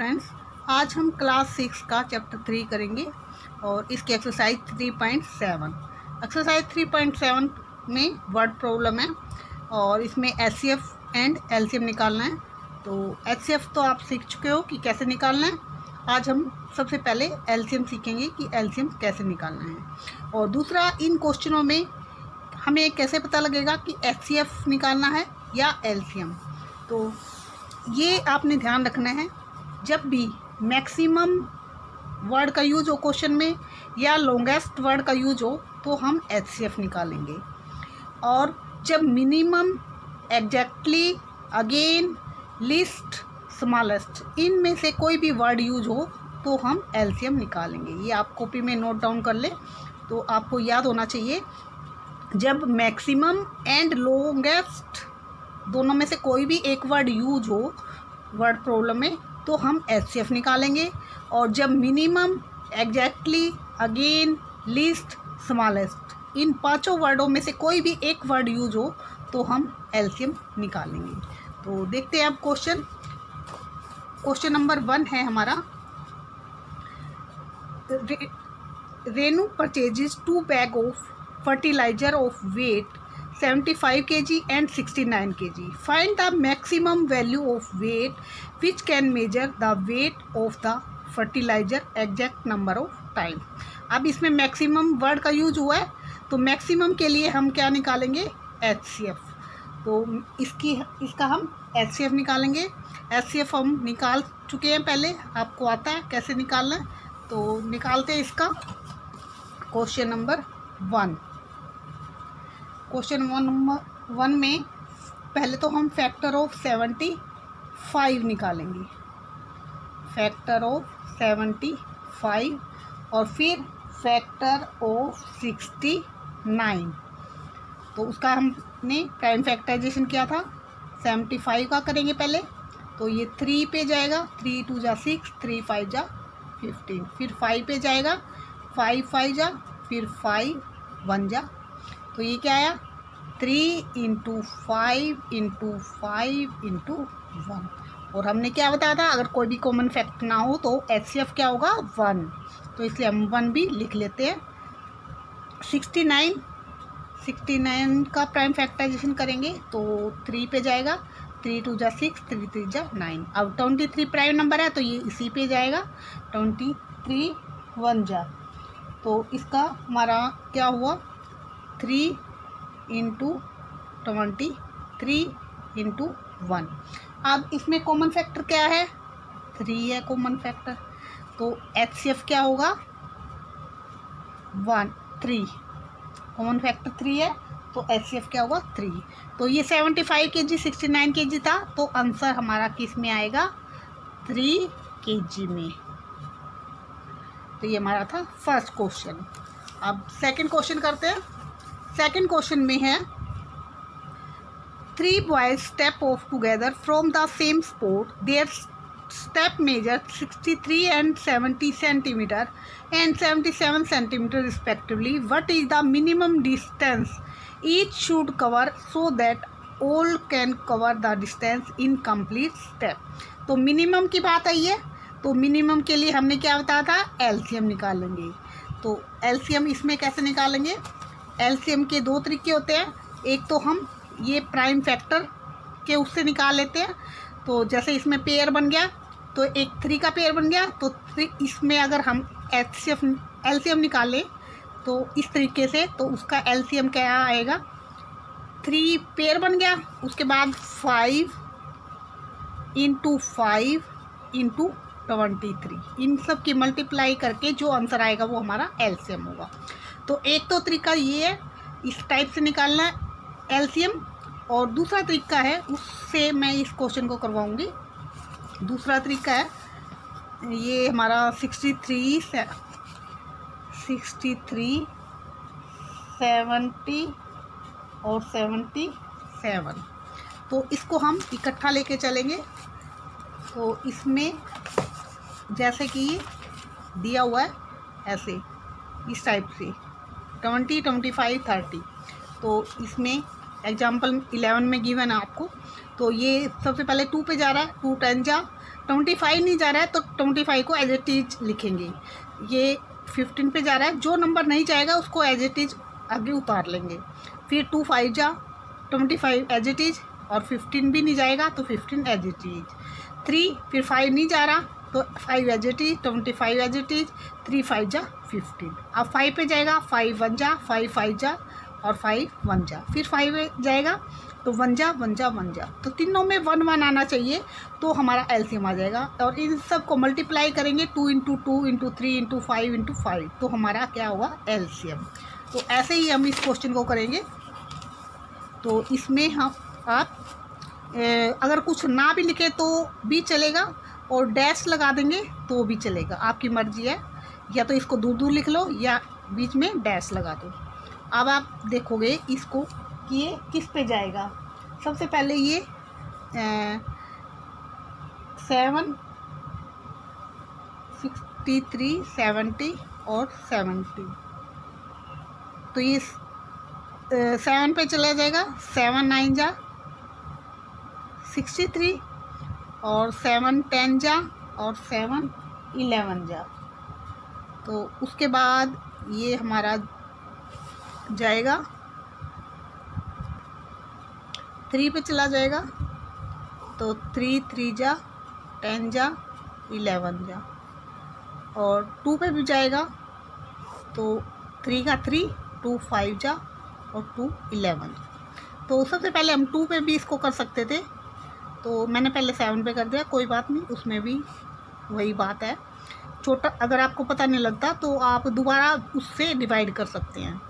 Students, आज हम class 6 का चैप्टर 3 करेंगे और इसकी एक्सरसाइज 3.7। एक्सरसाइज 3.7 में वर्ड प्रॉब्लम है और इसमें एचसीएफ एंड एलसीएम निकालना है। तो एचसीएफ तो आप सीख चुके हो कि कैसे निकालना है। आज हम सबसे पहले एलसीएम सीखेंगे कि एलसीएम कैसे निकालना है। और दूसरा, इन क्वेश्चनों में हमें कैसे पता लगेगा कि एचसीएफ निकालना है या एलसीएम। तो ये आपने ध्यान रखना है, जब भी मैक्सिमम वर्ड का यूज हो क्वेश्चन में या लॉन्गेस्ट वर्ड का यूज हो तो हम एचसीएफ निकालेंगे, और जब minimum, exactly, again, least, smallest, इनमें से कोई भी वर्ड यूज हो तो हम एलसीएम निकालेंगे। ये आप कॉपी में नोट डाउन कर ले। तो आपको याद होना चाहिए, जब मैक्सिमम एंड लॉन्गेस्ट दोनों में से कोई भी एक वर्ड यूज हो वर्ड प्रॉब्लम में तो हम एचसीएफ निकालेंगे, और जब minimum, exactly, again, least, smallest, इन पांचों वर्डों में से कोई भी एक वर्ड यूज हो तो हम एलसीएम निकालेंगे। तो देखते हैं अब क्वेश्चन नंबर 1 है हमारा। Renu purchases 2 bag of fertilizer of weight 75 kg and 69 kg. Find the maximum value of weight which can measure the weight of the fertilizer exact number of time. अब इसमें मैक्सिमम वर्ड का use हुआ है तो maximum के लिए हम क्या निकालेंगे? एचसीएफ। तो इसका हम एचसीएफ निकालेंगे। एचसीएफ हम निकाल चुके हैं पहले, आपको आता है कैसे निकालना है। तो निकालते हैं इसका। Question number 1। क्वेश्चन 1 में पहले तो हम फैक्टर ऑफ 75 निकालेंगे, फैक्टर ऑफ 75, और फिर फैक्टर ऑफ 69। तो उसका हमने प्राइम फैक्टराइजेशन किया था, 75 का करेंगे पहले। तो ये 3 पे जाएगा, 3 2 जा 6, 3 5 जा 15, फिर 5 पे जाएगा, 5 5 जा, फिर 5 1 जा। तो ये क्या आया? 3 × 5 × 5 × 1। और हमने क्या बताया था, अगर कोई भी कॉमन फैक्टर ना हो तो एचसीएफ क्या होगा? 1। तो इसलिए हम 1 भी लिख लेते हैं। 69 का प्राइम फैक्टराइजेशन करेंगे तो 3 पे जाएगा, 3 2 जा 6, 3 3 जा 9। अब 23 प्राइम नंबर है तो ये इसी पे जाएगा, 23 1 जा। तो इसका हमारा क्या हुआ? 3 × 23 × 1। अब इसमें कॉमन फैक्टर क्या है? 3 है कॉमन फैक्टर। तो एचसीएफ क्या होगा? 3 कॉमन फैक्टर 3 है तो एचसीएफ क्या होगा? 3। तो ये 75 kg 69 kg था, तो आंसर हमारा किस में आएगा? 3 kg में। तो ये हमारा था फर्स्ट क्वेश्चन। अब सेकंड क्वेश्चन करते हैं। सेकंड क्वेश्चन में है, 3 boys step off together from the same spot. Their step measure 63 and 70 centimeter and 77 centimeter respectively. What is the minimum distance each should cover so that all can cover the distance in complete step? तो minimum की बात आई है, तो minimum के लिए हमने क्या बताया था? एलसीएम निकालेंगे। तो एलसीएम इसमें कैसे निकालेंगे? एलसीएम के 2 तरीके होते हैं। एक तो हम ये प्राइम फैक्टर के उससे निकाल लेते हैं। तो जैसे इसमें पेयर बन गया तो एक 3 का पेयर बन गया, तो इसमें अगर हम एलसीएम निकालें तो इस तरीके से, तो उसका एलसीएम क्या आएगा? 3 पेयर बन गया, उसके बाद 5 × 5 × 23, इन सब की मल्टीप्लाई करके जो आंसर आएगा वो हमारा एलसीएम होगा। तो एक तो तरीका ये है, इस टाइप से निकालना है एलसीएम, और दूसरा तरीका है, उससे मैं इस क्वेश्चन को करवाऊंगी। दूसरा तरीका है ये हमारा 63 70 और 77। तो इसको हम इकट्ठा लेके चलेंगे। तो इसमें जैसे कि दिया हुआ है ऐसे, इस टाइप से 20 25 30। तो इसमें एग्जाम्पल 11 में गिवन है आपको। तो ये सबसे पहले 2 पे जा रहा है, 2 10 जा 25 नहीं जा रहा है तो 25 को एज इट इज लिखेंगे। ये 15 पे जा रहा है, जो नंबर नहीं जाएगा उसको एज इट इज आगे उतार लेंगे। फिर 2 5 जा 25 एज इट इज, और 15 भी नहीं जाएगा तो 15 एज इट इज। 3 फिर 5 नहीं जा रहा तो 5 as it is, 25 as it is, 3 5 जा 15। अब 5 पे जाएगा, 5 1 जा, 5 5 जा और 5 1 जा। फिर 5 जाएगा तो 1 जा 1 जा 1 जा, तो तीनों में 1 1 आना चाहिए तो हमारा एलसीएम आ जाएगा। और इन सब को मल्टीप्लाई करेंगे 2 × 2 × 3 × 5 × 5, तो हमारा क्या हुआ एलसीएम। तो ऐसे ही हम इस क्वेश्चन को करेंगे। तो इसमें हम आप अगर कुछ ना भी लिखे तो भी चलेगा और डैश लगा देंगे तो भी चलेगा, आपकी मर्जी है। या तो इसको दूर दूर लिख लो या बीच में डैश लगा दो। अब आप देखोगे इसको कि ये किस पे जाएगा। सबसे पहले ये 7 63 70 और 70, तो ये 7 पे चला जाएगा। 7 9 जा 63 और 7 10 जा और 7 11 जा। तो उसके बाद ये हमारा जाएगा 3 पे चला जाएगा, तो 3 3 जा 10 जा 11 जा। और 2 पे भी जाएगा तो 3 का 3 2 5 जा और 2 11। तो सबसे पहले हम 2 पे भी इसको कर सकते थे, तो मैंने पहले 7 पे कर दिया, कोई बात नहीं, उसमें भी वही बात है। छोटा अगर आपको पता नहीं लगता तो आप दोबारा उससे डिवाइड कर सकते हैं।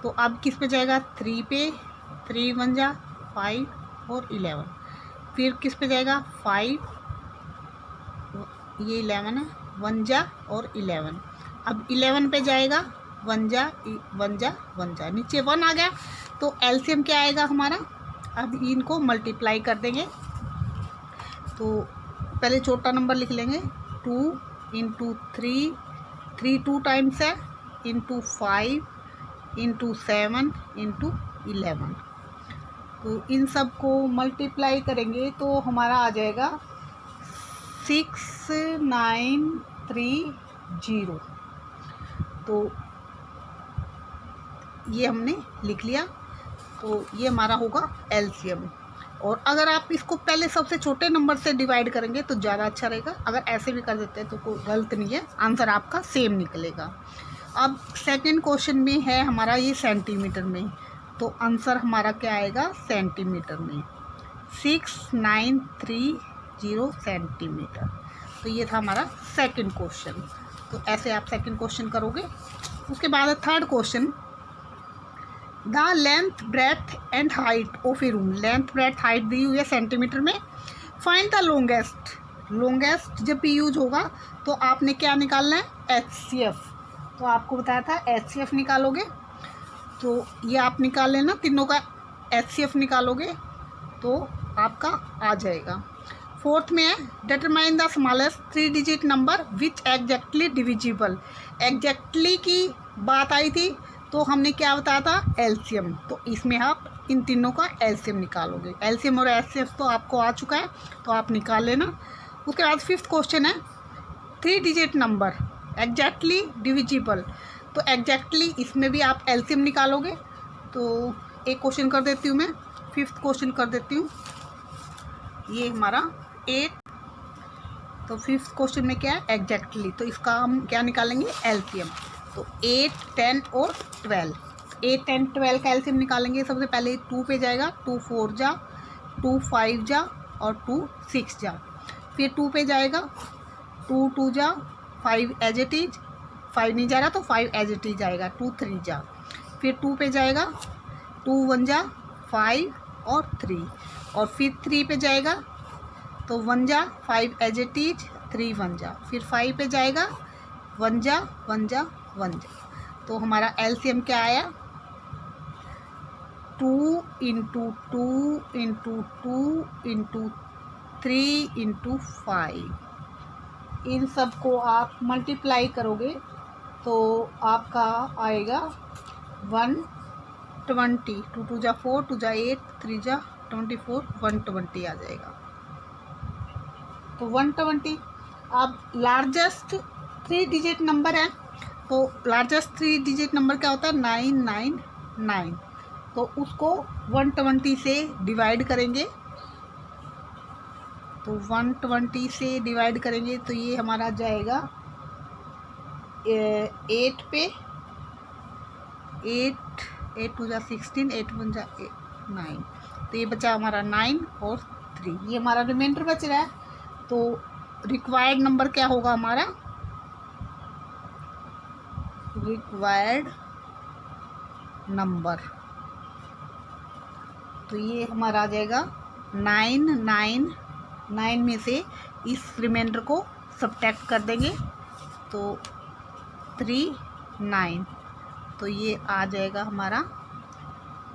तो अब किस पे जाएगा 3 पे, 3 1 जा 5 और 11। फिर किस पे जाएगा 5, ये 11 है, 1 जा और 11। अब 11 पे जाएगा 1 जा 1 जा 1 जा, नीचे 1 आ गया तो एलसीएम क्या आएगा हमारा। अब इनको मल्टीप्लाई कर देंगे। तो पहले छोटा नंबर लिख लेंगे 2 × 3, 3 2 टाइम्स है, × 5 × 7 × 11। तो इन सब को मल्टीप्लाई करेंगे तो हमारा आ जाएगा 6930। तो ये हमने लिख लिया, तो ये हमारा होगा एलसीएम। और अगर आप इसको पहले सबसे छोटे नंबर से डिवाइड करेंगे तो ज़्यादा अच्छा रहेगा। अगर ऐसे भी कर देते हैं तो कोई गलत नहीं है, आंसर आपका सेम निकलेगा। अब सेकंड क्वेश्चन में है हमारा ये सेंटीमीटर में, तो आंसर हमारा क्या आएगा सेंटीमीटर में, 6930 सेंटीमीटर। तो ये था हमारा सेकंड क्वेश्चन। तो ऐसे आप सेकंड क्वेश्चन करोगे। उसके बाद third question, the length breadth and height of a room. Length breadth height दी हुई है सेंटीमीटर में। Find the longest. लॉन्गेस्ट जब भी यूज होगा तो आपने क्या निकालना है HCF। तो आपको बताया था HCF निकालोगे, तो ये आप निकाल लेना, तीनों का HCF निकालोगे तो आपका आ जाएगा। फोर्थ में है determine the smallest 3 digit number which exactly divisible. Exactly की बात आई थी तो हमने क्या बताया था एलसीएम। तो इसमें आप इन तीनों का एलसीएम निकालोगे। एलसीएम और एचसीएफ तो आपको आ चुका है, तो आप निकाल लेना। उसके बाद फिफ्थ क्वेश्चन है 3 डिजिट नंबर एग्जैक्टली डिविजिबल। तो एग्जैक्टली इसमें भी आप एलसीएम निकालोगे। तो एक क्वेश्चन कर देती हूँ मैं, फिफ्थ क्वेश्चन कर देती हूँ। ये हमारा 8। तो फिफ्थ क्वेश्चन में क्या है एग्जैक्टली, तो इसका हम क्या निकालेंगे एलसीएम। तो 8 10 और 12, 8 10 12 का एलसीएम निकालेंगे। सबसे पहले 2 पे जाएगा, 2 4 जा, 2 5 जा और 2 6 जा। फिर 2 पे जाएगा, 2 2 जा, 5 एज इट इज, 5 नहीं जा रहा तो 5 एज इट इज आएगा, 2 3 जा। फिर 2 पे जाएगा, 2 1 जा 5 और 3। और फिर 3 पे जाएगा तो 1 जा 5 एज इट इज, 3 1 जा। फिर 5 पे जाएगा 1 जा 1 जा 1 जा। तो हमारा एलसीएम क्या आया 2 × 2 × 2 × 3 × 5। इन सब को आप मल्टीप्लाई करोगे तो आपका आएगा 120। 2 2 जा 4, 2 जा 8, 3 जा 24, 120 आ जाएगा। तो 120। अब लार्जेस्ट 3 डिजिट नंबर है, तो लार्जेस्ट 3 डिजिट नंबर क्या होता है 999, तो उसको 120 से डिवाइड करेंगे। तो 120 से डिवाइड करेंगे तो ये हमारा जाएगा 8 पे 8 टू जा 16, 8 1 जा 9, तो ये बचा हमारा 9 और 3, ये हमारा रिमाइंडर बच रहा है। तो रिक्वायर्ड नंबर क्या होगा हमारा, रिक्वायर्ड नंबर, तो ये हमारा आ जाएगा 9 में से इस रिमाइंडर को सब्ट्रैक्ट कर देंगे तो 3 9, तो ये आ जाएगा हमारा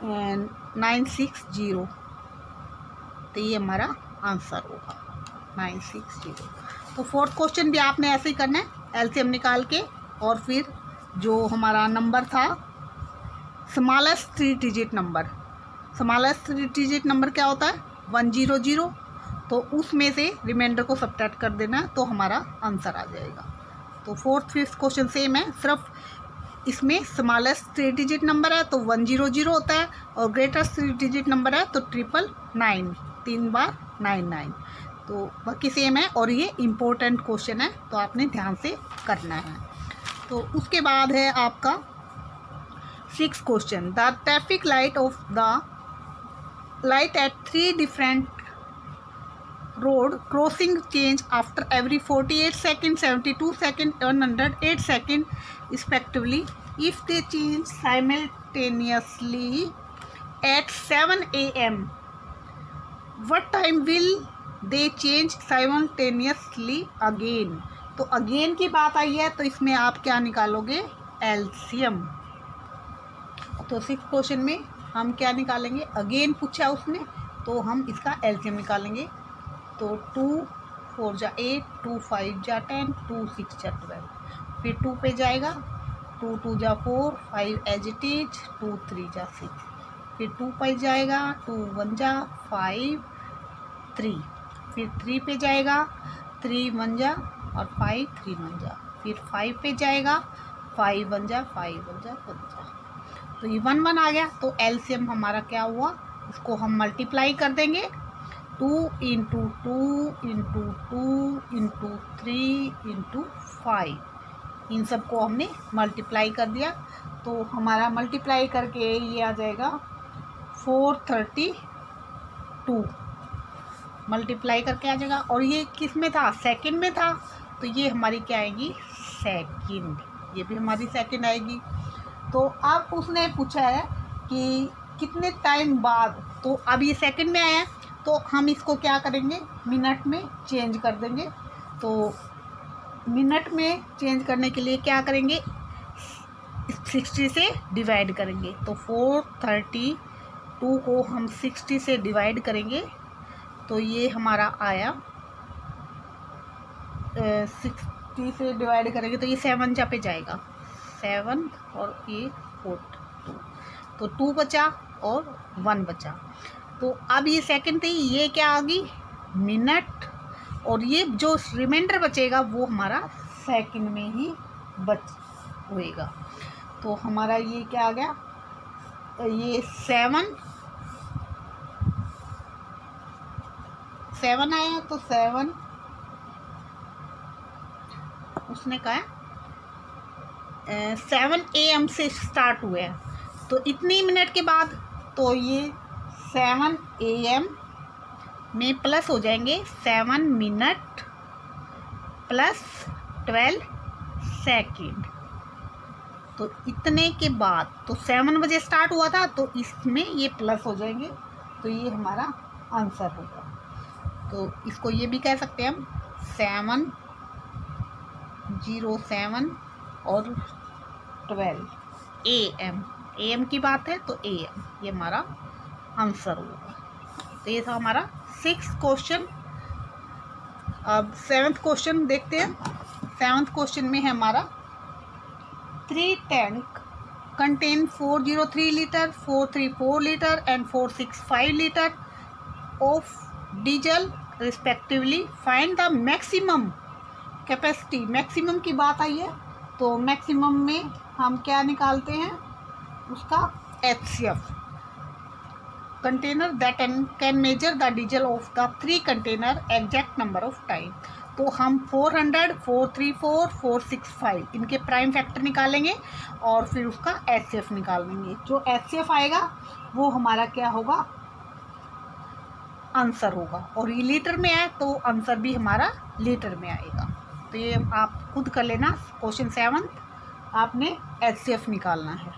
960, तो ये हमारा आंसर होगा 960। तो फोर्थ क्वेश्चन भी आपने ऐसे ही करना है, एलसीएम निकाल के, और फिर जो हमारा नंबर था smallest 3 digit number, smallest 3 digit number क्या होता है 100, तो उसमें से रिमाइंडर को सब्ट्रैक्ट कर देना है तो हमारा आंसर आ जाएगा। तो फोर्थ फिफ्थ क्वेश्चन सेम है, सिर्फ इसमें स्मॉलेस्ट 3 डिजिट नंबर है तो 100 होता है, और ग्रेटेस्ट 3 डिजिट नंबर है तो 999, 3 बार 99, तो बाकी सेम है। और ये इम्पोर्टेंट क्वेश्चन है तो आपने ध्यान से करना है। तो उसके बाद है आपका 6 question, the traffic light of the light at 3 different road crossing change after every 48 seconds, 72 seconds, 108 seconds respectively. If they change simultaneously at 7 a.m. what time will they change simultaneously again? तो again की बात आई है तो इसमें आप क्या निकालोगे LCM. तो 6 क्वेश्चन में हम क्या निकालेंगे, अगेन पूछा उसने तो हम इसका एलसीएम निकालेंगे। तो 2 4 जा 8, 2 5 जा 10, 2 6 जा 12, फिर 2 पे जाएगा, 2 2 जा 4, 5 एज इट इज, 2 3 जा 6, फिर 2 पे जाएगा, 2 1 जा 5 3, फिर 3 पे जाएगा, 3 1 जा और 5 3 1 जा, फिर 5 पे जाएगा, 5 1 जा 5 1 जा 1 जा, तो ये 1 1 आ गया। तो एलसीएम हमारा क्या हुआ, इसको हम मल्टीप्लाई कर देंगे, 2 इंटू 2 इंटू 2 इंटू 3 इंटू 5, इन सबको हमने मल्टीप्लाई कर दिया तो हमारा मल्टीप्लाई करके ये आ जाएगा 432, मल्टीप्लाई करके आ जाएगा। और ये किस में था, सेकंड में था, तो ये हमारी क्या आएगी सेकंड, ये भी हमारी सेकंड आएगी। तो अब उसने पूछा है कि कितने टाइम बाद, तो अब ये सेकंड में आया है तो हम इसको क्या करेंगे मिनट में चेंज कर देंगे। तो मिनट में चेंज करने के लिए क्या करेंगे 60 से डिवाइड करेंगे, तो 432 को हम 60 से डिवाइड करेंगे तो ये हमारा आया 60 से डिवाइड करेंगे तो ये 7 जा पे जाएगा 7 और ये 4 2, तो 2 बचा और 1 बचा। तो अब ये सेकंड थी, ये क्या आ गई मिनट, और ये जो रिमाइंडर बचेगा वो हमारा सेकंड में ही बच होएगा। तो हमारा ये क्या आ गया, ये 7 आया, तो 7 उसने कहा 7 AM से स्टार्ट हुआ है तो इतनी मिनट के बाद, तो ये 7 AM में प्लस हो जाएंगे 7 मिनट प्लस 12 सेकेंड, तो इतने के बाद, तो 7 बजे स्टार्ट हुआ था तो इसमें ये प्लस हो जाएंगे तो ये हमारा आंसर होगा। तो इसको ये भी कह सकते हैं हम 7:07 और 12 AM की बात है तो AM ये हमारा आंसर होगा। तो ये था हमारा 6 क्वेश्चन। अब 7th क्वेश्चन देखते हैं। 7th क्वेश्चन में है हमारा 3 tank contain 403 litre, 434 litre and 465 litre of diesel respectively. Find the maximum capacity, maximum की बात आई है तो मैक्सिमम में हम क्या निकालते हैं, उसका HCF। Container that can measure the diesel of the 3 container exact number of time. तो हम 400, 434, 465 इनके प्राइम फैक्टर निकालेंगे और फिर उसका HCF निकालेंगे। जो HCF आएगा वो हमारा क्या होगा, आंसर होगा। और ये लीटर में है तो आंसर भी हमारा लीटर में आएगा। तो ये आप खुद कर लेना। क्वेश्चन 7 आपने HCF निकालना है।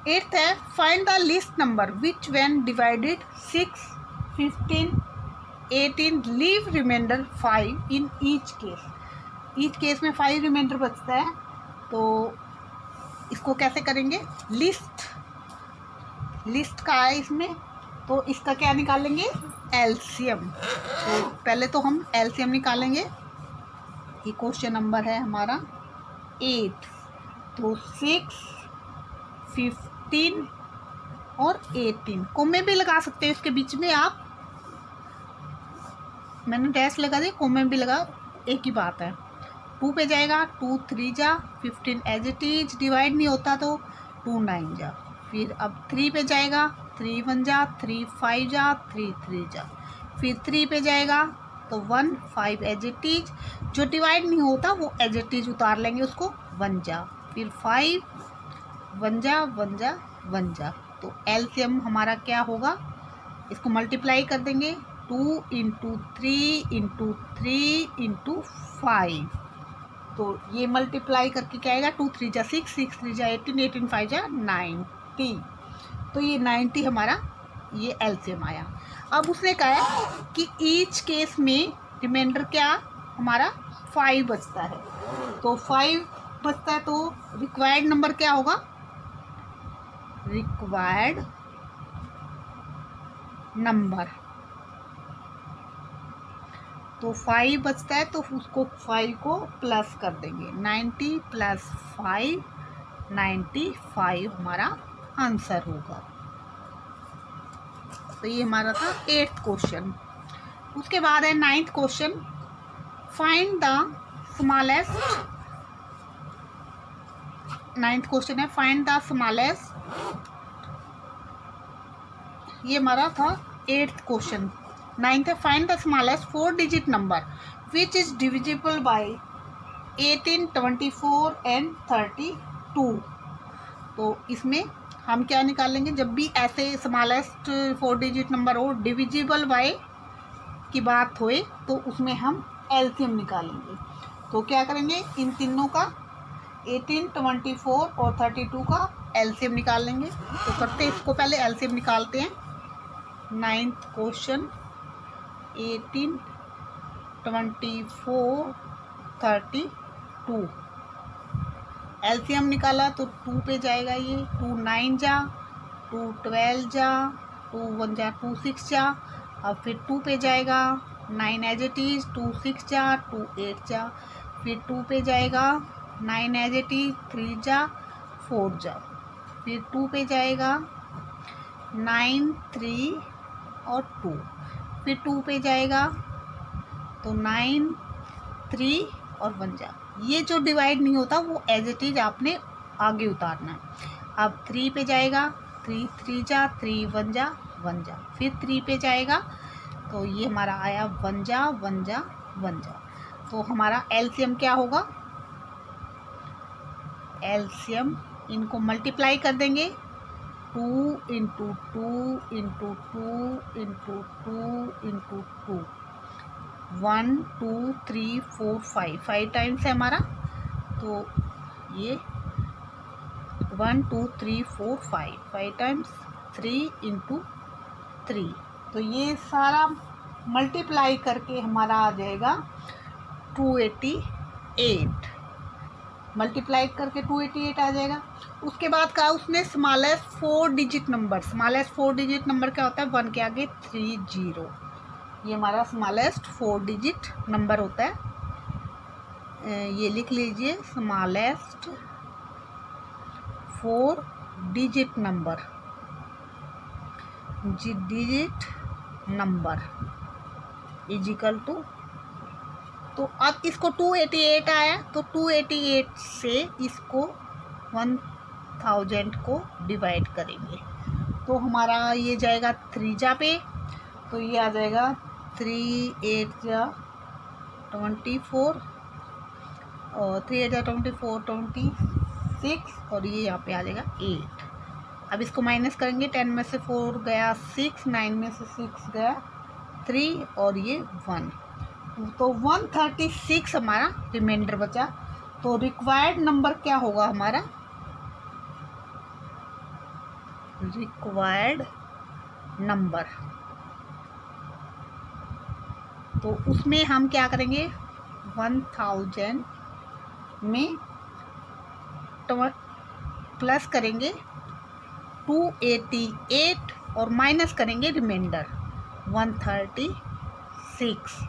8th है find the list number which when divided 6, 15, 18 leave remainder 5 in each case. Each case में 5 रिमाइंडर बचता है तो इसको कैसे करेंगे, लिस्ट का है इसमें तो इसका क्या निकालेंगे, LCM। तो पहले तो हम LCM निकालेंगे। ये क्वेश्चन नंबर है हमारा 8। तो 6, 15 और 18 कोमे भी लगा सकते हैं इसके बीच में आप, मैंने डैश लगा दिया, कोमे भी लगा, एक ही बात है। 2 पे जाएगा 2 3 जा, 15 एज इट इज, डिवाइड नहीं होता तो 2 9 जा। फिर अब 3 पे जाएगा 3 1 जा, 3 5 जा, 3 3 जा। फिर 3 पे जाएगा तो 1 5 एज इट इज, जो डिवाइड नहीं होता वो एज इट इज उतार लेंगे उसको, 1 जा। फिर 5 1 जा 1 जा 1 जा। तो LCM हमारा क्या होगा, इसको मल्टीप्लाई कर देंगे 2 × 3 × 3 × 5। तो ये मल्टीप्लाई करके क्या आएगा, 2 3 जा 6, 6 3 जा 18, 18 5 जा 90। तो ये 90 हमारा ये LCM आया। अब उसने कहा है कि ईच केस में रिमाइंडर क्या हमारा 5 बचता है। तो 5 बचता है तो रिक्वायर्ड नंबर क्या होगा, रिक्वायर्ड नंबर। तो 5 बचता है तो उसको 5 को प्लस कर देंगे, 90 + 5 95 हमारा आंसर होगा। तो ये हमारा था 8th क्वेश्चन। उसके बाद है 9th question, find the smallest. 9th question है फाइंड द स्मॉलेस्ट, ये हमारा था 8th क्वेश्चन। 9th है find the smallest 4 digit number which is divisible by 18, 24 and 32। तो इसमें हम क्या निकालेंगे, जब भी ऐसे स्मॉलेस्ट 4 डिजिट नंबर हो, डिविजिबल बाय की बात होए तो उसमें हम LCM निकालेंगे। तो क्या करेंगे, इन तीनों का 18, 24 और 32 का LCM निकाल लेंगे। तो करते इसको पहले LCM निकालते हैं। 9th क्वेश्चन 18, 24, 32 LCM निकाला तो 2 पे जाएगा, ये 2 9 जा, 2 12 जा, 2 1 जा, 2 6 जा। अब फिर 2 पे जाएगा 9 एज इट इज, 2 6 जा, 2 8 जा। फिर 2 पे जाएगा 9 एज इट इज, 3 जा 4 जा। फिर 2 पे जाएगा 9 3 और 2। फिर 2 पे जाएगा तो 9 3 और 1 जा। ये जो डिवाइड नहीं होता वो एज इट इज आपने आगे उतारना है। अब 3 पे जाएगा 3 3 जा, 3 1 जा 1 जा। फिर 3 पे जाएगा तो ये हमारा आया 1 जा 1 जा 1 जा। तो हमारा LCM क्या होगा, LCM इनको मल्टीप्लाई कर देंगे 2 × 2 × 2 × 2 × 2 1 2 3 4 5 टाइम्स है हमारा। तो ये 1 2 3 4 5 टाइम्स 3 × 3। तो ये सारा मल्टीप्लाई करके हमारा आ जाएगा 288। मल्टीप्लाई करके 288 आ जाएगा। उसके बाद कहा उसने smallest 4 digit number. Smallest 4 digit number क्या होता है, 1 के आगे 30। ये हमारा स्मॉलेस्ट 4 डिजिट नंबर होता है। ये लिख लीजिए, smallest 4 digit number, digit number is equal to, तो अब इसको 288 आया तो 288 से इसको 1000 को डिवाइड करेंगे तो हमारा ये जाएगा 3 जा पे, तो ये आ जाएगा 3 8 जा 24 और 3 8 जा 24 26 और ये यहाँ पे आ जाएगा 8। अब इसको माइनस करेंगे, 10 में से 4 गया 6, 9 में से 6 गया 3 और ये 1, तो 136 हमारा रिमाइंडर बचा। तो रिक्वायर्ड नंबर क्या होगा हमारा, रिक्वायर्ड नंबर, तो उसमें हम क्या करेंगे 1000 में प्लस करेंगे 288 और माइनस करेंगे रिमाइंडर 136,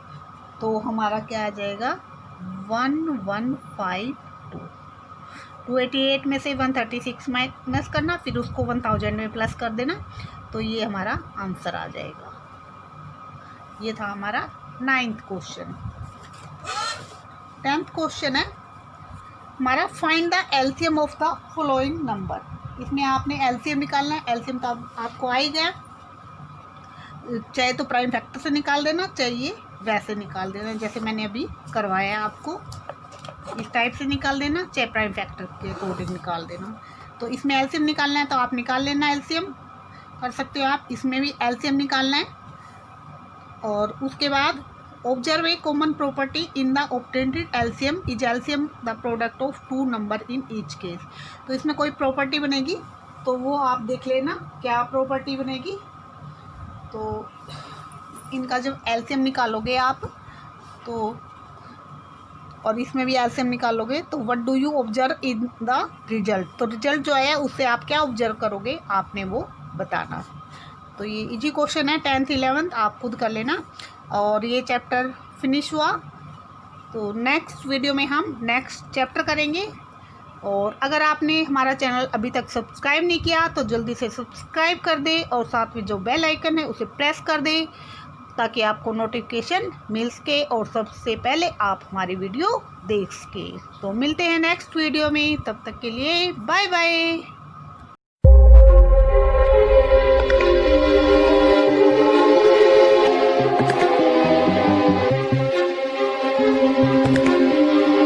तो हमारा क्या आ जाएगा 1152। 288 में से 136 माइनस करना, फिर उसको 1000 में प्लस कर देना, तो ये हमारा आंसर आ जाएगा। ये था हमारा 9th क्वेश्चन। 10th क्वेश्चन है हमारा find the LCM of the following number. इसमें आपने एलसीएम निकालना है। एलसीएम तो आपको आ ही गया, चाहे तो प्राइम फैक्टर से निकाल देना, चाहिए वैसे निकाल देना जैसे मैंने अभी करवाया है आपको, इस टाइप से निकाल देना, चाहे प्राइम फैक्टर के अकॉर्डिंग निकाल देना। तो इसमें एलसीएम निकालना है तो आप निकाल लेना, एलसीएम कर सकते हो आप, इसमें भी एलसीएम निकालना है। और उसके बाद observe a common property in the obtained LCM is LCM the product of 2 number in each case. तो इसमें कोई प्रॉपर्टी बनेगी तो वो आप देख लेना क्या प्रॉपर्टी बनेगी। तो इनका जब एलसीएम निकालोगे आप तो, और इसमें भी एलसीएम निकालोगे तो what do you observe in the result, तो रिजल्ट जो है उससे आप क्या ऑब्जर्व करोगे आपने वो बताना। तो ये इजी क्वेश्चन है 10th 11th, आप खुद कर लेना। और ये चैप्टर फिनिश हुआ, तो नेक्स्ट वीडियो में हम नेक्स्ट चैप्टर करेंगे। और अगर आपने हमारा चैनल अभी तक सब्सक्राइब नहीं किया तो जल्दी से सब्सक्राइब कर दे और साथ में जो बेल आइकन है उसे प्रेस कर दे ताकि आपको नोटिफिकेशन मिल सके और सबसे पहले आप हमारी वीडियो देख सके। तो मिलते हैं नेक्स्ट वीडियो में, तब तक के लिए बाय बाय।